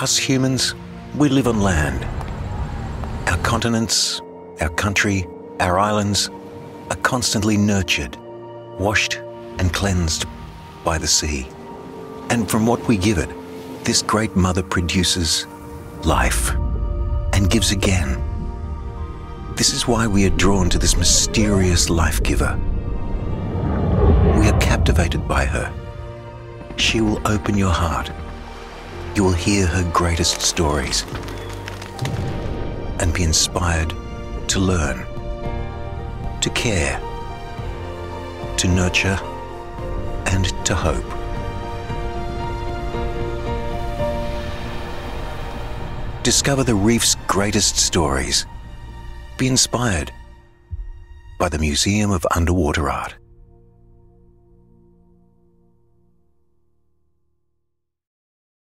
Us humans, we live on land. Our continents, our country, our islands are constantly nurtured, washed and cleansed by the sea. And from what we give it, this great mother produces life and gives again. This is why we are drawn to this mysterious life giver. We are captivated by her. She will open your heart. You will hear her greatest stories and be inspired to learn, to care, to nurture, and to hope. Discover the reef's greatest stories. Be inspired by the Museum of Underwater Art.